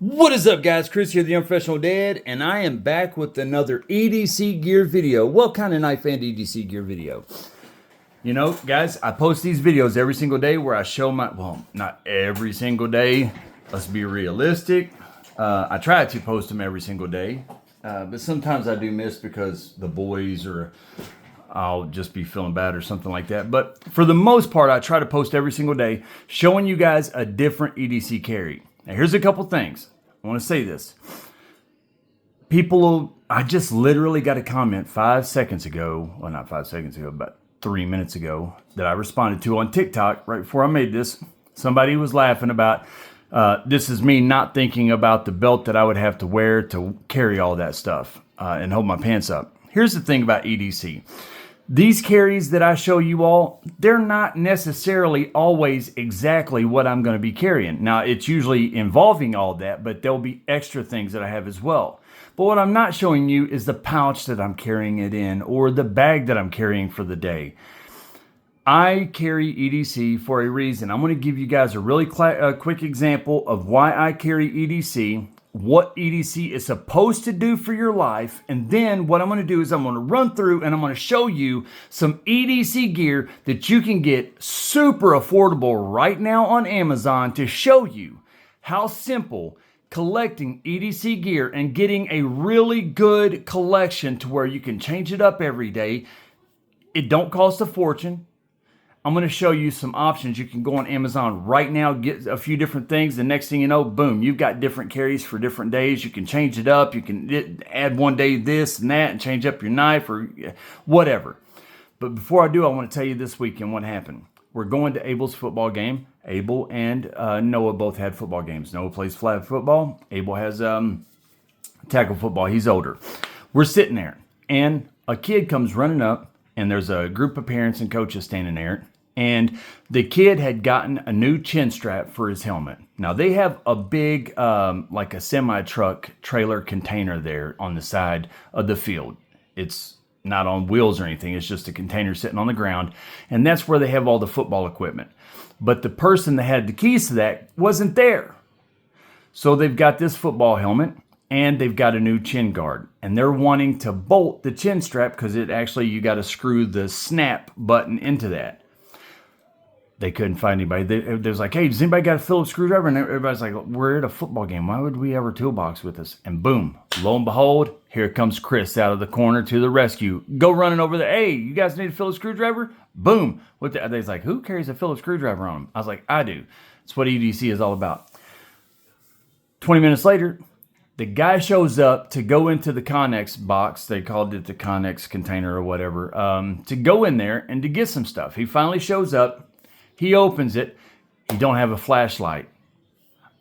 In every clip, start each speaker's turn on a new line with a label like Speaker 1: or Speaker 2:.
Speaker 1: What is up, guys? Chris here, the Unprofessional Dad, and I am back with another EDC gear video. What kind of knife and EDC gear video? You know, guys, I post these videos every single day where I show my, well, not every single day. Let's be realistic. I try to post them every single day, but sometimes I do miss because the boys or I'll just be feeling bad or something like that. But for the most part, I try to post every single day showing you guys a different EDC carry. Now, here's a couple things. I want to say this. I just literally got a comment 5 seconds ago. Well, not 5 seconds ago, but 3 minutes ago that I responded to on TikTok right before I made this. Somebody was laughing about, this is me not thinking about the belt that I would have to wear to carry all that stuff and hold my pants up. Here's the thing about EDC. These carries that I show you all, they're not necessarily always exactly what I'm going to be carrying. Now, it's usually involving all that, but there'll be extra things that I have as well. But what I'm not showing you is the pouch that I'm carrying it in or the bag that I'm carrying for the day. I carry EDC for a reason. I'm going to give you guys a really quick example of why I carry EDC, what EDC is supposed to do for your life, and then what I'm going to do is I'm going to run through and I'm going to show you some EDC gear that you can get super affordable right now on Amazon to show you how simple collecting EDC gear and getting a really good collection to where you can change it up every day. It don't cost a fortune. I'm going to show you some options. You can go on Amazon right now, get a few different things. The next thing you know, boom, you've got different carries for different days. You can change it up. You can add one day this and that and change up your knife or whatever. But before I do, I want to tell you this weekend what happened. We're going to Abel's football game. Abel and Noah both had football games. Noah plays flag football. Abel has tackle football. He's older. We're sitting there, and a kid comes running up, and there's a group of parents and coaches standing there. And the kid had gotten a new chin strap for his helmet. Now, they have a big, like a semi-truck trailer container there on the side of the field. It's not on wheels or anything. It's just a container sitting on the ground. And that's where they have all the football equipment. But the person that had the keys to that wasn't there. So they've got this football helmet and they've got a new chin guard. And they're wanting to bolt the chin strap because you got to screw the snap button into that. They couldn't find anybody. They was like, hey, does anybody got a Phillips screwdriver? And everybody's like, we're at a football game. Why would we have our toolbox with us? And boom, lo and behold, here comes Chris out of the corner to the rescue. Go running over there. Hey, you guys need a Phillips screwdriver? Boom. They's like, who carries a Phillips screwdriver on them? I was like, I do. That's what EDC is all about. 20 minutes later, the guy shows up to go into the Connex box. They called it the Connex container or whatever, to go in there and to get some stuff. He finally shows up. He opens it. He don't have a flashlight.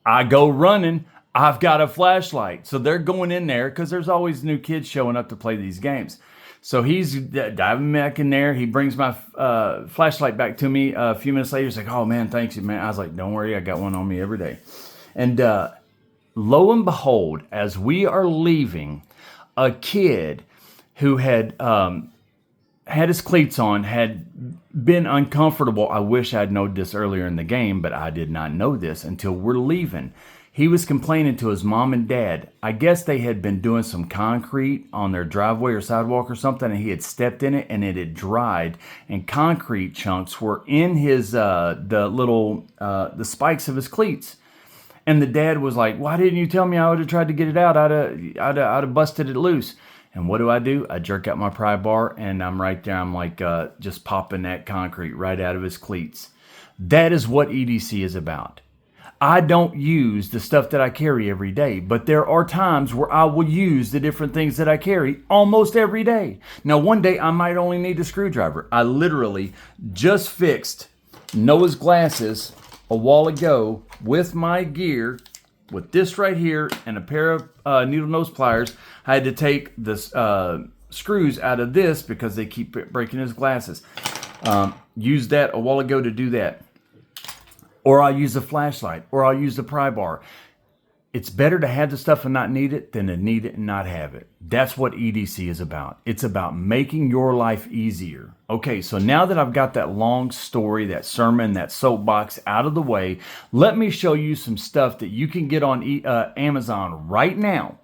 Speaker 1: I go running. I've got a flashlight. So they're going in there because there's always new kids showing up to play these games. So he's diving back in there. He brings my flashlight back to me a few minutes later. He's like, oh, man, thanks you, man. I was like, don't worry. I got one on me every day. And lo and behold, as we are leaving, a kid who had his cleats on, had been uncomfortable. I wish I'd known this earlier in the game, but I did not know this until we're leaving. He was complaining to his mom and dad. I guess they had been doing some concrete on their driveway or sidewalk or something, and he had stepped in it and it had dried, and concrete chunks were in his the spikes of his cleats. And the dad was like, why didn't you tell me? I would have tried to get it out. I'd have busted it loose. And what do? I jerk out my pry bar, and I'm right there. I'm like just popping that concrete right out of his cleats. That is what EDC is about. I don't use the stuff that I carry every day, but there are times where I will use the different things that I carry almost every day. Now, one day I might only need a screwdriver. I literally just fixed Noah's glasses a while ago with my gear, with this right here and a pair of needle nose pliers. I had to take the screws out of this because they keep breaking his glasses. Used that a while ago to do that. Or I'll use a flashlight, or I'll use the pry bar. it's better to have the stuff and not need it than to need it and not have it. That's what EDC is about. It's about making your life easier. Okay, so now that I've got that long story, that sermon, that soapbox out of the way, let me show you some stuff that you can get on Amazon right now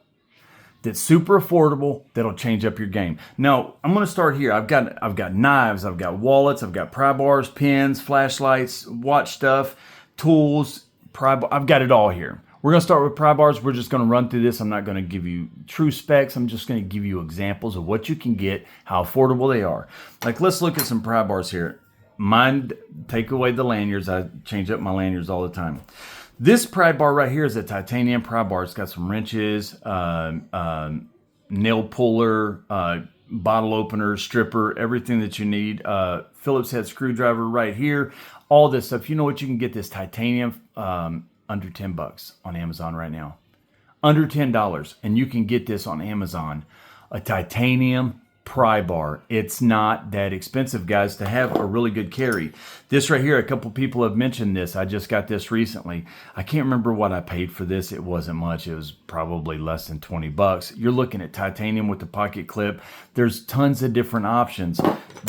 Speaker 1: that's super affordable, that'll change up your game. Now, I'm going to start here. I've got knives, I've got wallets, I've got pry bars, pins, flashlights, watch stuff, tools, I've got it all here. We're going to start with pry bars. We're just going to run through this. I'm not going to give you true specs. I'm just going to give you examples of what you can get, how affordable they are. Like, let's look at some pry bars here. Mine, take away the lanyards. I change up my lanyards all the time. This pry bar right here is a titanium pry bar. It's got some wrenches, nail puller, bottle opener, stripper, everything that you need. Phillips head screwdriver right here. All this stuff. You know what? You can get this titanium under $10 on Amazon right now. Under $10. And you can get this on Amazon. A titanium pry bar. It's not that expensive, guys, to have a really good carry. This right here, a couple people have mentioned this. I just got this recently. I can't remember what I paid for this. It wasn't much. It was probably less than $20. You're looking at titanium with the pocket clip. There's tons of different options.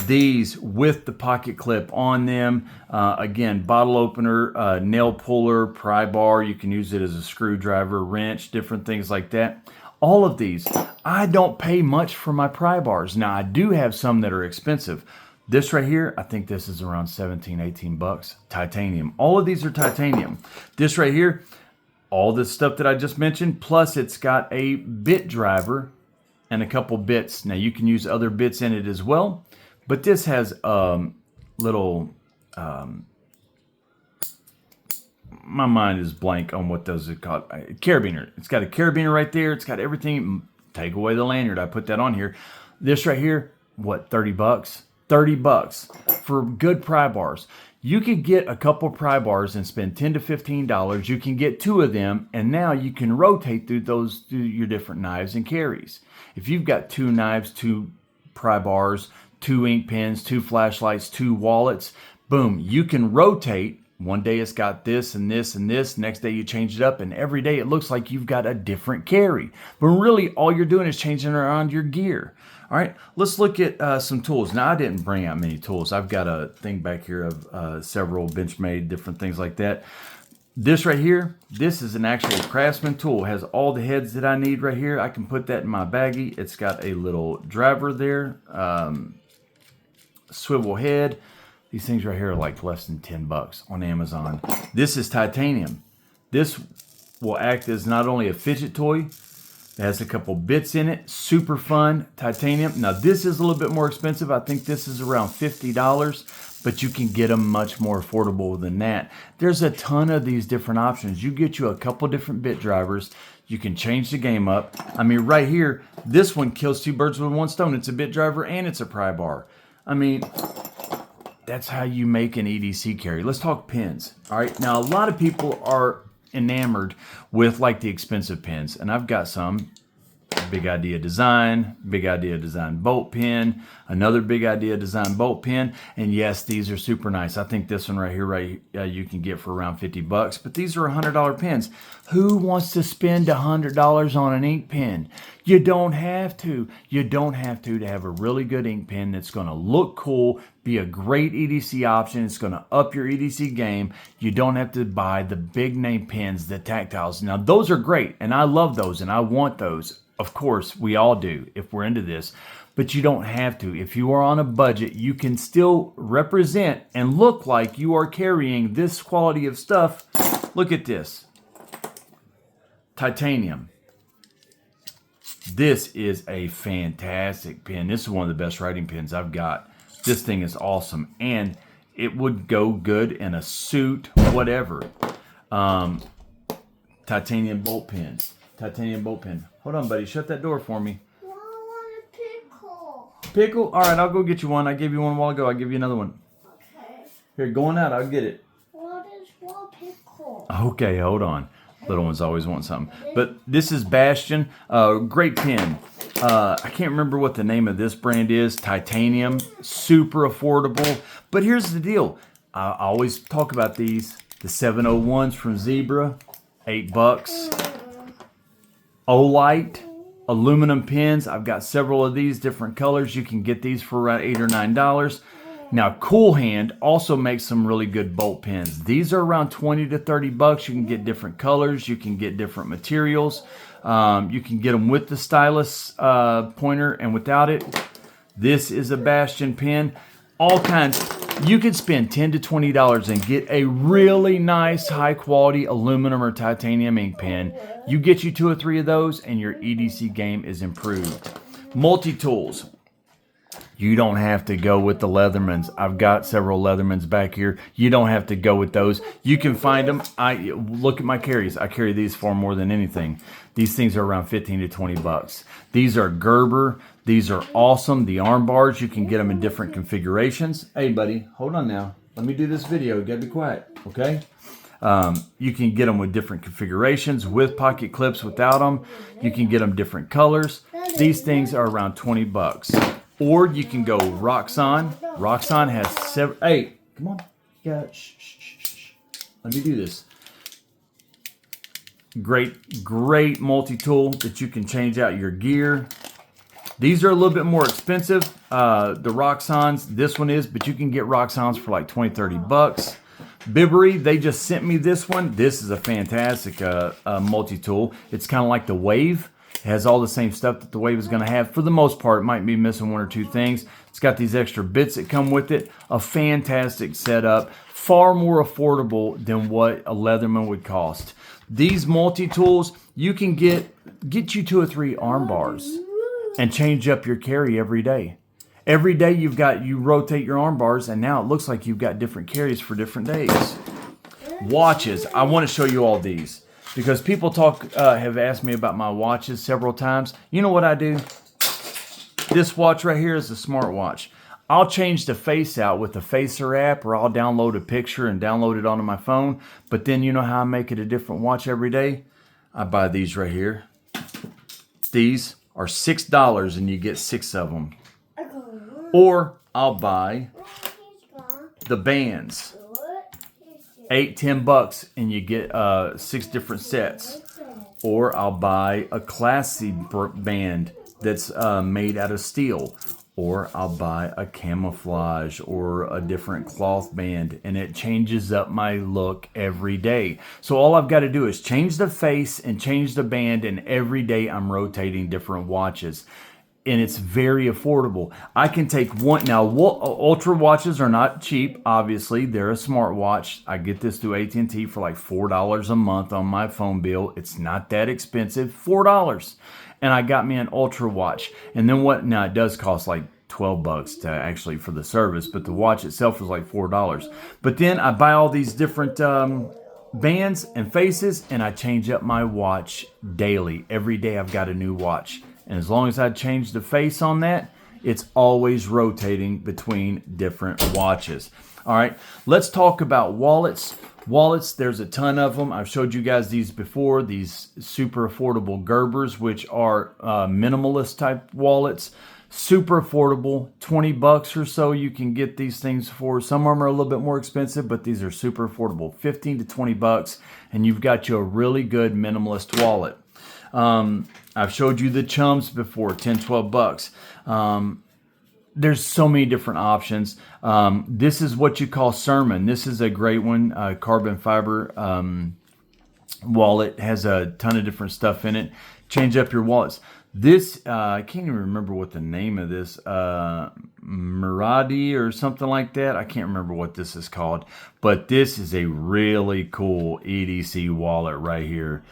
Speaker 1: These with the pocket clip on them. Again, bottle opener, nail puller, pry bar. You can use it as a screwdriver, wrench, different things like that. All of these, I don't pay much for my pry bars. Now, I do have some that are expensive. This right here, I think this is around 17, 18 bucks. Titanium. All of these are titanium. This right here, all this stuff that I just mentioned, plus it's got a bit driver and a couple bits. Now, you can use other bits in it as well, but this has little... my mind is blank on what those are called. Carabiner. It's got a carabiner right there. It's got everything. Take away the lanyard. I put that on here. This right here, what, 30 bucks? 30 bucks for good pry bars. You could get a couple pry bars and spend $10 to $15. You can get 2 of them, and now you can rotate through your different knives and carries. If you've got 2 knives, 2 pry bars, 2 ink pens, 2 flashlights, 2 wallets, boom, you can rotate. One day it's got this and this and this. Next day you change it up, and every day it looks like you've got a different carry. But really, all you're doing is changing around your gear. All right, let's look at some tools. Now, I didn't bring out many tools. I've got a thing back here of several Benchmade, different things like that. This right here, this is an actual Craftsman tool. It has all the heads that I need right here. I can put that in my baggie. It's got a little driver there, swivel head. These things right here are like less than 10 bucks on Amazon. This is titanium. This will act as not only a fidget toy, it has a couple bits in it, super fun, titanium. Now this is a little bit more expensive. I think this is around $50, but you can get them much more affordable than that. There's a ton of these different options. You get you a couple different bit drivers. You can change the game up. I mean, right here, this one kills 2 birds with 1 stone. It's a bit driver and it's a pry bar. I mean, that's how you make an EDC carry. Let's talk pins. All right. Now, a lot of people are enamored with like the expensive pins, and I've got some. Big Idea Design, Big Idea Design bolt pin, another Big Idea Design bolt pin, and yes, these are super nice. I think this one right here, you can get for around 50 bucks, but these are $100 pins. Who wants to spend $100 on an ink pen? You don't have to. You don't have to have a really good ink pen that's going to look cool, be a great EDC option. It's going to up your EDC game. You don't have to buy the big name pens, the tactiles. Now, those are great, and I love those, and I want those. Of course, we all do if we're into this, but you don't have to. If you are on a budget, you can still represent and look like you are carrying this quality of stuff. Look at this. Titanium. This is a fantastic pen. This is one of the best writing pens I've got. This thing is awesome, and it would go good in a suit, whatever. Titanium bolt pen. Titanium bolt pen. Hold on, buddy. Shut that door for me.
Speaker 2: I want a pickle.
Speaker 1: Pickle? All right, I'll go get you one. I gave you one a while ago. I'll give you another one.
Speaker 2: Okay.
Speaker 1: Here, going out. I'll get it.
Speaker 2: What is one pickle?
Speaker 1: Okay, hold on. Little ones always want something. But this is Bastion. Great pen. I can't remember what the name of this brand is. Titanium. Super affordable. But here's the deal. I always talk about these. The 701s from Zebra. $8. Olight aluminum pins. I've got several of these different colors. You can get these for around $8 or $9. Now, Cool Hand also makes some really good bolt pins. These are around 20 to 30 bucks. You can get different colors. You can get different materials. You can get them with the stylus pointer and without it. This is a Bastion pin. All kinds. You could spend $10 to $20 and get a really nice, high-quality aluminum or titanium ink pen. You get you 2 or 3 of those, and your EDC game is improved. Multi-tools. You don't have to go with the Leathermans. I've got several Leathermans back here. You don't have to go with those. You can find them. Look at my carries. I carry these far more than anything. These things are around 15 to 20 bucks. These are Gerber. These are awesome. The arm bars, you can get them in different configurations. Hey, buddy, hold on now. Let me do this video. You gotta be quiet, okay? You can get them with different configurations, with pocket clips, without them. You can get them different colors. These things are around 20 bucks. Or you can go Roxxon. Roxxon has several. Hey, come on. Yeah, shh. Let me do this. Great multi-tool that you can change out your gear. These are a little bit more expensive. The Roxxons, this one is, but you can get Roxxons for like 20, 30 bucks. Bibbery, they just sent me this one. This is a fantastic multi-tool. It's kind of like the Wave. It has all the same stuff that the Wave is going to have. For the most part, it might be missing 1 or 2 things. It's got these extra bits that come with it. A fantastic setup. Far more affordable than what a Leatherman would cost. These multi-tools, you can get you 2 or 3 arm bars and change up your carry every day. Every day you rotate your arm bars, and now it looks like you've got different carries for different days. Watches. I want to show you all these because people have asked me about my watches several times. You know what I do? This watch right here is a smartwatch. I'll change the face out with the Facer app, or I'll download a picture and download it onto my phone. But then you know how I make it a different watch every day? I buy these right here. These are $6 and you get 6 of them. Or I'll buy the bands. 8, 10 bucks and you get 6 different sets. Or I'll buy a classy band that's made out of steel. Or I'll buy a camouflage or a different cloth band, and it changes up my look every day. So all I've got to do is change the face and change the band, and every day I'm rotating different watches. And it's very affordable. I can take one. Now, Ultra watches are not cheap, obviously. They're a smartwatch. I get this through AT&T for like $4 a month on my phone bill. It's not that expensive, $4. And I got me an Ultra watch. And then what? Now, it does cost like 12 bucks to actually for the service, but the watch itself is like $4. But then I buy all these different bands and faces, and I change up my watch daily. Every day I've got a new watch. And as long as I change the face on that, it's always rotating between different watches. All right, let's talk about wallets. Wallets, there's a ton of them. I've showed you guys these before, these super affordable Gerbers, which are minimalist type wallets. Super affordable, 20 bucks or so you can get these things for. Some of them are a little bit more expensive, but these are super affordable, 15 to 20 bucks, and you've got you a really good minimalist wallet. I've showed you the Chums before, 10, 12 bucks. There's so many different options. This is what you call Sermon. This is a great one, carbon fiber wallet. Has a ton of different stuff in it. Change up your wallets. This, I can't even remember what the name of this, Muradi or something like that. I can't remember what this is called, but this is a really cool EDC wallet right here.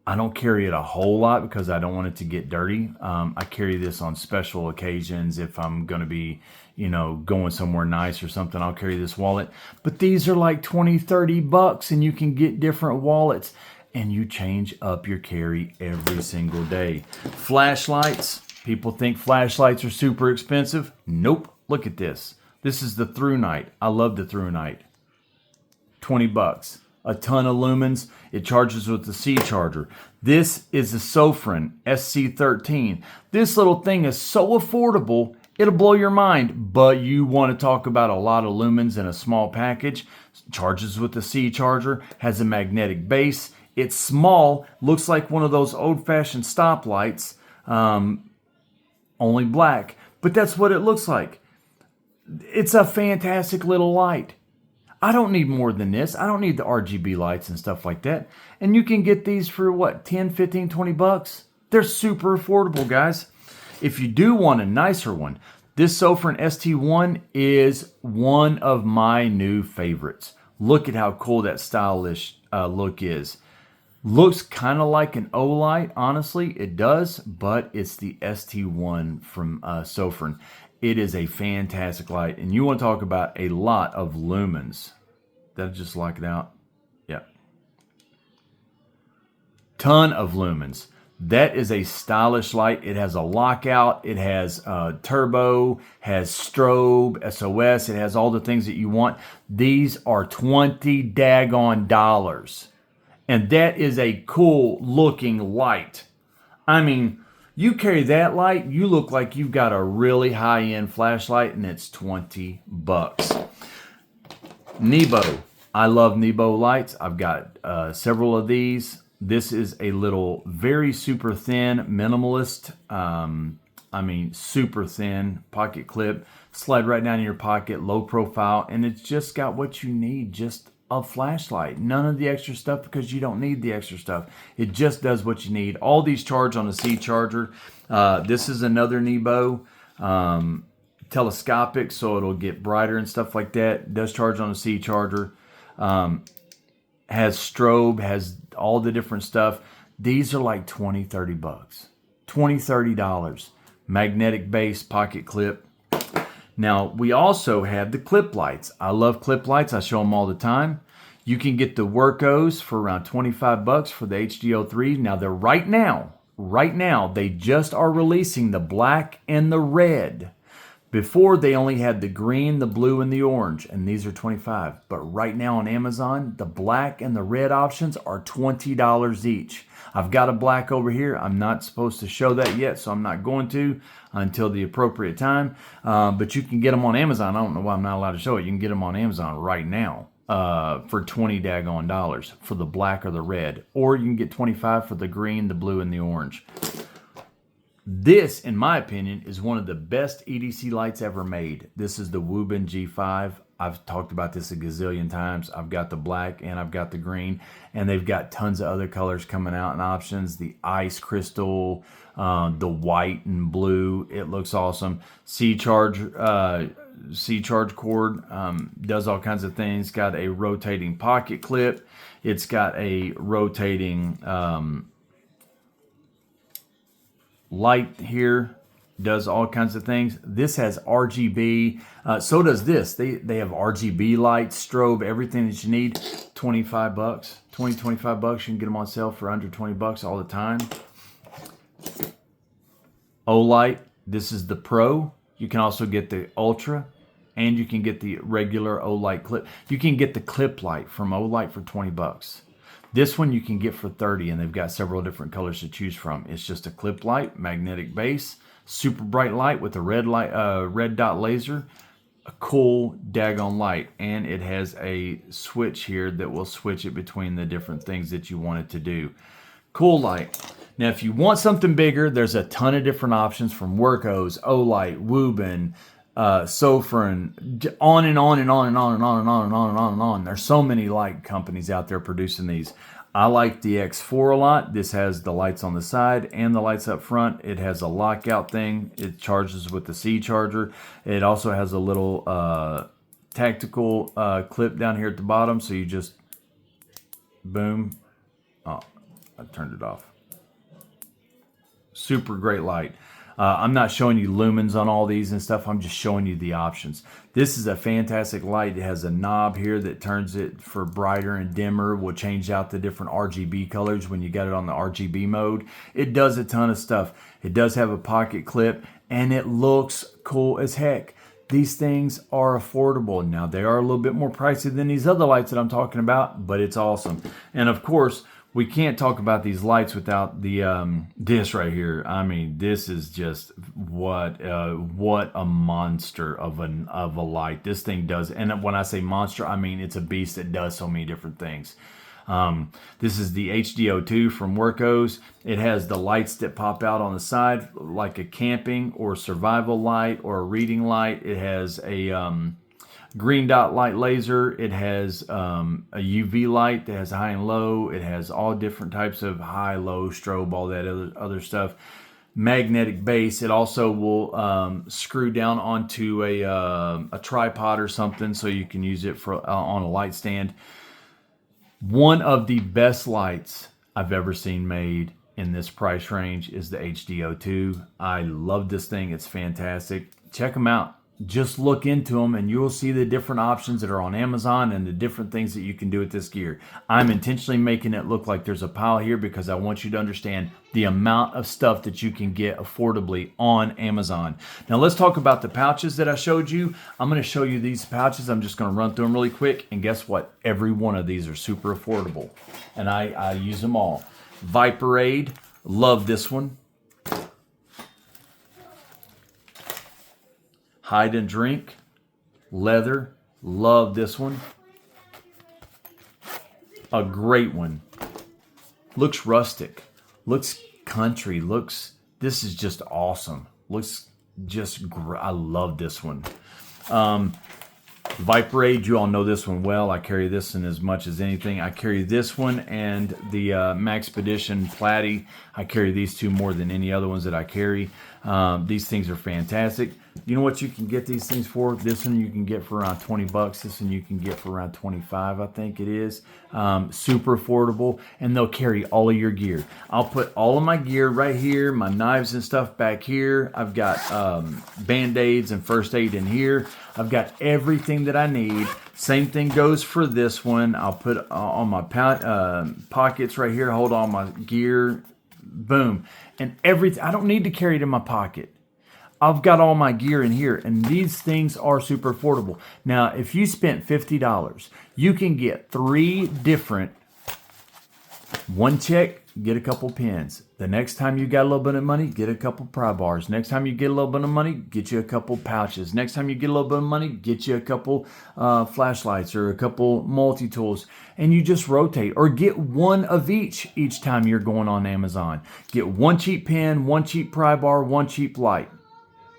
Speaker 1: I don't carry it a whole lot because I don't want it to get dirty. I carry this on special occasions. If I'm going to be, going somewhere nice or something, I'll carry this wallet. But these are like 20, 30 bucks and you can get different wallets. And you change up your carry every single day. Flashlights. People think flashlights are super expensive. Nope. Look at this. This is the Through Night. I love the Through Night. 20 bucks. A ton of lumens. It charges with the C charger. This is a Sofran SC13. This little thing is so affordable, it'll blow your mind. But you want to talk about a lot of lumens in a small package. Charges with the C charger. Has a magnetic base. It's small, looks like one of those old-fashioned stoplights, only black, but that's what it looks like. It's a fantastic little light. I don't need more than this. I don't need the RGB lights and stuff like that. And you can get these for what, 10, 15, 20 bucks? They're super affordable, guys. If you do want a nicer one, this Sofran ST1 is one of my new favorites. Look at how cool that stylish look is. Looks kind of like an Olight, honestly, it does, but it's the ST1 from Sofran. It is a fantastic light, and you want to talk about a lot of lumens. Did I just lock it out? Yeah. Ton of lumens. That is a stylish light. It has a lockout. It has turbo, has strobe, SOS. It has all the things that you want. These are $20 daggone dollars. And that is a cool looking light. I mean, you carry that light, you look like you've got a really high-end flashlight, and it's 20 bucks. Nebo. I love Nebo lights. I've got several of these. This is a little very super thin, minimalist, super thin pocket clip. Slide right down in your pocket, low profile, and it's just got what you need, just a flashlight. None of the extra stuff, because you don't need the extra stuff. It just does what you need. All these charge on a C charger. This is another Nebo, telescopic, so it'll get brighter and stuff like that. It does charge on a C charger. Has strobe, has all the different stuff. These are like 20, 30 bucks. $20, $30. Magnetic base pocket clip. Now, we also have the clip lights. I love clip lights. I show them all the time. You can get the Workos for around 25 bucks for the HDO3. Now, they're right now, they just are releasing the black and the red. Before, they only had the green, the blue, and the orange, and these are 25. But right now on Amazon, the black and the red options are $20 each. I've got a black over here. I'm not supposed to show that yet, so I'm not going to until the appropriate time. But you can get them on Amazon. I don't know why I'm not allowed to show it. You can get them on Amazon right now for 20 daggone dollars for the black or the red. Or you can get 25 for the green, the blue, and the orange. This, in my opinion, is one of the best EDC lights ever made. This is the Woobin G5. I've talked about this a gazillion times. I've got the black and I've got the green, and they've got tons of other colors coming out and options. The ice crystal, the white and blue. It looks awesome. C-charge cord, does all kinds of things. Got a rotating pocket clip. It's got a rotating light here, does all kinds of things. This has RGB, so does this. They have RGB lights, strobe, everything that you need. 25 bucks, 20, 25 bucks. You can get them on sale for under 20 bucks all the time. Olight, this is the Pro. You can also get the Ultra, and you can get the regular Olight clip. You can get the clip light from Olight for 20 bucks. This one you can get for 30, and they've got several different colors to choose from. It's just a clip light, magnetic base, super bright light with a red dot laser. A cool daggone light, and it has a switch here that will switch it between the different things that you want it to do. Cool light. Now, if you want something bigger, there's a ton of different options from Workos, Olight, Woobin, Sofran, on and on and on and on and on and on and on and on and on. There's so many light companies out there producing these. I like the X4 a lot. This has the lights on the side and the lights up front. It has a lockout thing. It charges with the C charger. It also has a little tactical clip down here at the bottom. So you just, boom. Oh, I turned it off. Super great light. I'm not showing you lumens on all these and stuff. I'm just showing you the options. This is a fantastic light. It has a knob here that turns it for brighter and dimmer. Will change out the different RGB colors when you got it on the RGB mode. It does a ton of stuff. It does have a pocket clip, and it looks cool as heck. These things are affordable. Now, they are a little bit more pricey than these other lights that I'm talking about, but it's awesome. And of course, we can't talk about these lights without the this right here. I mean, this is just what a monster of a light this thing does. And when I say monster, I mean it's a beast that does so many different things. This is the HDO2 from Workos. It has the lights that pop out on the side like a camping or survival light or a reading light. It has a green dot light laser. It has a UV light that has high and low. It has all different types of high, low, strobe, all that other stuff. Magnetic base. It also will screw down onto a tripod or something so you can use it for on a light stand. One of the best lights I've ever seen made in this price range is the HDO2. I love this thing. It's fantastic. Check them out. Just look into them and you'll see the different options that are on Amazon and the different things that you can do with this gear. I'm intentionally making it look like there's a pile here because I want you to understand the amount of stuff that you can get affordably on Amazon. Now let's talk about the pouches that I showed you. I'm going to show you these pouches. I'm just going to run through them really quick. And guess what? Every one of these are super affordable. And I use them all. Viperade. Love this one. Hide and Drink, leather, love this one. A great one. Looks rustic, looks country, this is just awesome. Looks just great. I love this one. Viperade, you all know this one well. I carry this one as much as anything. I carry this one and the Maxpedition Platy. I carry these two more than any other ones that I carry. These things are fantastic. You know what you can get these things for? This one you can get for around 20 bucks. This one you can get for around 25, I think it is. Super affordable, and they'll carry all of your gear. I'll put all of my gear right here, my knives and stuff back here. I've got Band-Aids and first aid in here. I've got everything that I need. Same thing goes for this one. I'll put on my pockets right here, hold all my gear, boom. And everything, I don't need to carry it in my pocket. I've got all my gear in here, and these things are super affordable. Now, if you spent $50, you can get 3 different, one check, get a couple pins. The next time you got a little bit of money, get a couple pry bars. Next time you get a little bit of money, get you a couple pouches. Next time you get a little bit of money, get you a couple flashlights or a couple multi-tools. And you just rotate, or get one of each time you're going on Amazon. Get one cheap pin, one cheap pry bar, one cheap light.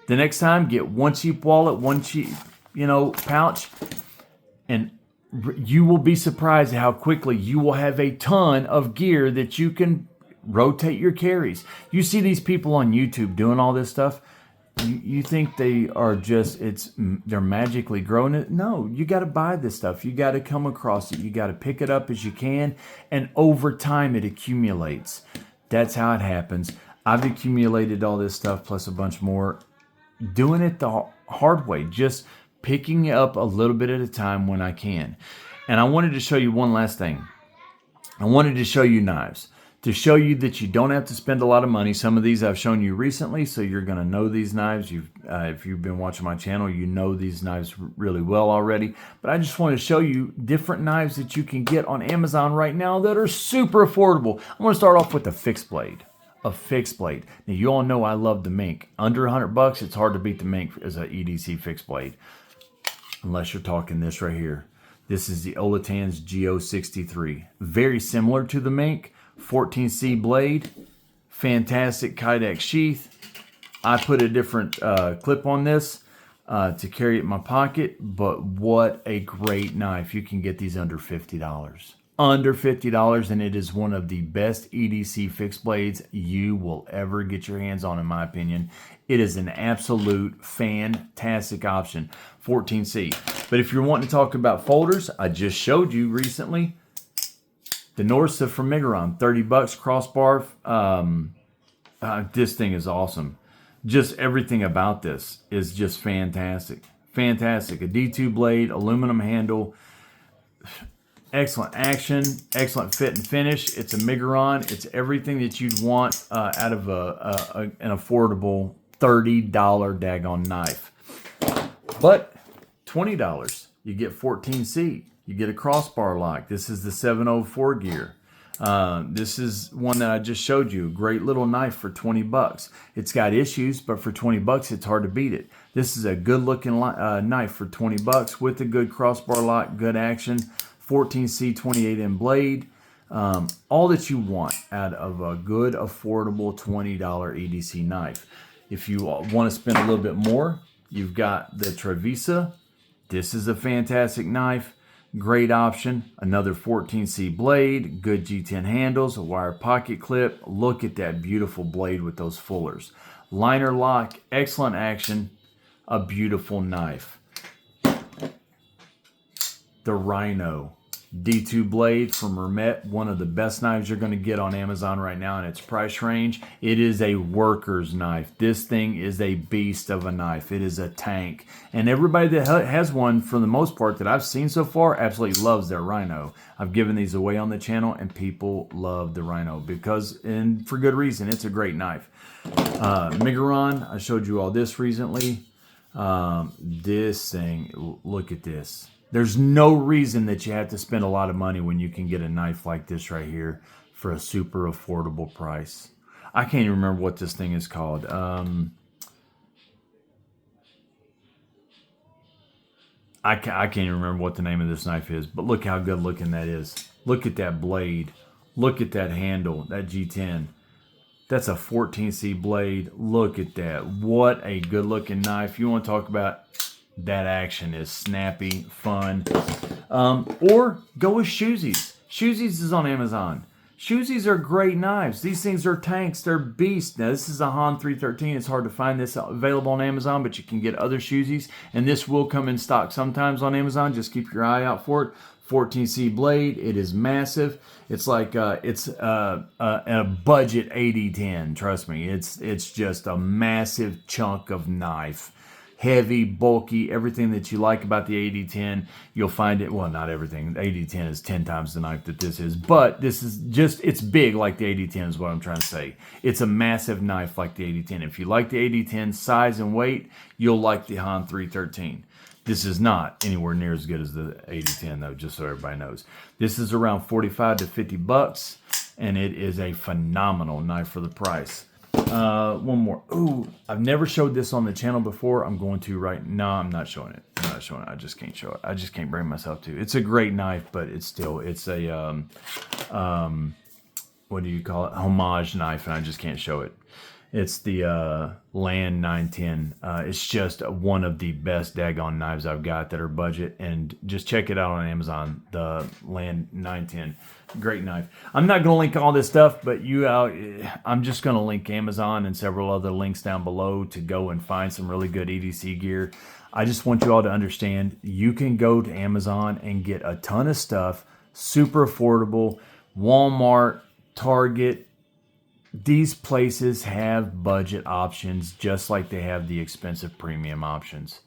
Speaker 1: The next time, get one cheap wallet, one cheap, pouch, and you will be surprised at how quickly you will have a ton of gear that you can rotate your carries. You see these people on YouTube doing all this stuff. You think they are they're magically growing it? No, you got to buy this stuff. You got to come across it. You got to pick it up as you can, and over time it accumulates. That's how it happens. I've accumulated all this stuff plus a bunch more. Doing it the hard way, just picking up a little bit at a time when I can. And I wanted to show you one last thing. I wanted to show you knives, to show you that you don't have to spend a lot of money. Some of these I've shown you recently, so you're going to know these knives. If you've been watching my channel, you know these knives really well already. But I just want to show you different knives that you can get on Amazon right now that are super affordable. I want to start off with a fixed blade. A fixed blade. Now, you all know I love the mink. Under $100, it's hard to beat the mink as an EDC fixed blade. Unless you're talking this right here. This is the Olatan's GO63. Very similar to the mink. 14C blade. Fantastic Kydex sheath. I put a different clip on this to carry it in my pocket. But what a great knife. You can get these under $50. Under $50, and it is one of the best EDC fixed blades you will ever get your hands on, in my opinion. It is an absolute fantastic option. 14C. But if you're wanting to talk about folders, I just showed you recently the Norsa from Migron, 30 bucks crossbar. This thing is awesome. Just everything about this is just fantastic. Fantastic. A D2 blade, aluminum handle. Excellent action, excellent fit and finish. It's a Migron. It's everything that you'd want out of an affordable $30 daggone knife. But $20, you get 14C. You get a crossbar lock. This is the 704 gear. This is one that I just showed you. Great little knife for 20 bucks. It's got issues, but for 20 bucks, it's hard to beat it. This is a good looking knife for 20 bucks with a good crossbar lock, good action. 14C 28M blade. all that you want out of a good, affordable $20 EDC knife. If you want to spend a little bit more, you've got the Trevisa. This is a fantastic knife. Great option. Another 14C blade, good G10 handles, a wire pocket clip. Look at that beautiful blade with those fullers. Liner lock, excellent action, a beautiful knife. The Rhino D2 blade from Hermet, one of the best knives you're going to get on Amazon right now in its price range. It is a worker's knife. This thing is a beast of a knife. It is a tank. And everybody that has one, for the most part, that I've seen so far, absolutely loves their Rhino. I've given these away on the channel, and people love the Rhino because, and for good reason, it's a great knife. Miguron, I showed you all this recently. This thing, look at this. There's no reason that you have to spend a lot of money when you can get a knife like this right here for a super affordable price. I can't even remember what this thing is called. I can't even remember what the name of this knife is, but look how good looking that is. Look at that blade. Look at that handle, that G10. That's a 14C blade. Look at that. What a good looking knife. You want to talk about that action is snappy, fun. Or go with Shoesies. Shoesies is on Amazon. Shoesies are great knives. These things are tanks. They're beasts. Now, this is a Han 313. It's hard to find this available on Amazon, but you can get other Shoesies. And this will come in stock sometimes on Amazon. Just keep your eye out for it. 14C blade. It is massive. It's like it's a budget 8010. Trust me. It's just a massive chunk of knife. Heavy, bulky, everything that you like about the 8010, you'll find it. Well, not everything. The 8010 is 10 times the knife that this is, but this is just, it's big like the 8010 is what I'm trying to say. It's a massive knife like the 8010. If you like the 8010 size and weight, you'll like the Han 313. This is not anywhere near as good as the 8010 though, just so everybody knows. This is around 45 to 50 bucks, and it is a phenomenal knife for the price. One more. Ooh, I've never showed this on the channel before. I'm going to right now. I'm not showing it. I'm not showing it. I just can't show it. I just can't bring myself to. It's a great knife, but it's still, it's a, what do you call it? Homage knife, and I just can't show it. It's the Land 910. It's just one of the best daggone knives I've got that are budget, and just check it out on Amazon, the Land 910. Great knife. I'm not going to link all this stuff, but I'm just going to link Amazon and several other links down below to go and find some really good EDC gear. I just want you all to understand, you can go to Amazon and get a ton of stuff, super affordable. Walmart, Target, these places have budget options just like they have the expensive premium options.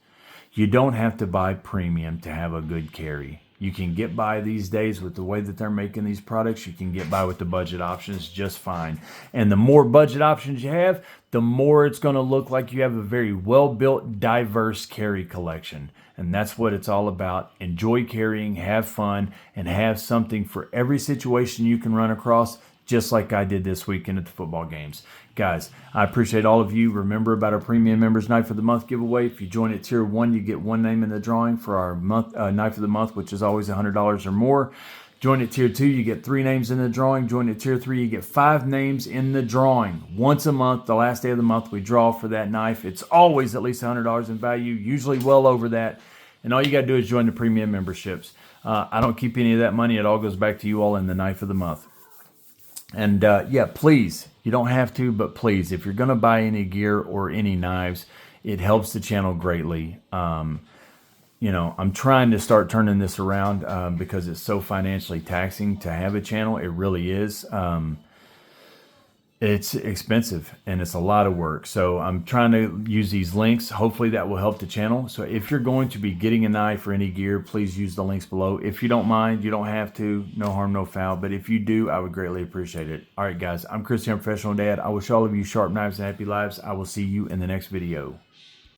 Speaker 1: You don't have to buy premium to have a good carry. You can get by these days with the way that they're making these products. You can get by with the budget options just fine. And the more budget options you have, the more it's going to look like you have a very well-built, diverse carry collection. And that's what it's all about. Enjoy carrying, have fun, and have something for every situation you can run across, just like I did this weekend at the football games. Guys, I appreciate all of you. Remember about our Premium Members Knife of the Month giveaway. If you join at Tier 1, you get one name in the drawing for our Knife of the Month, which is always $100 or more. Join at Tier 2, you get 3 names in the drawing. Join at Tier 3, you get 5 names in the drawing. Once a month, the last day of the month, we draw for that knife. It's always at least $100 in value, usually well over that. And all you got to do is join the Premium memberships. I don't keep any of that money. It all goes back to you all in the Knife of the Month. And yeah, please, you don't have to, but please, if you're going to buy any gear or any knives, it helps the channel greatly. You know, I'm trying to start turning this around because it's so financially taxing to have a channel. It really is. It's expensive and it's a lot of work. So I'm trying to use these links. Hopefully that will help the channel. So if you're going to be getting a knife or any gear, please use the links below. If you don't mind, you don't have to. No harm, no foul. But if you do, I would greatly appreciate it. All right, guys, I'm Chris, I'm Professional Dad. I wish all of you sharp knives and happy lives. I will see you in the next video.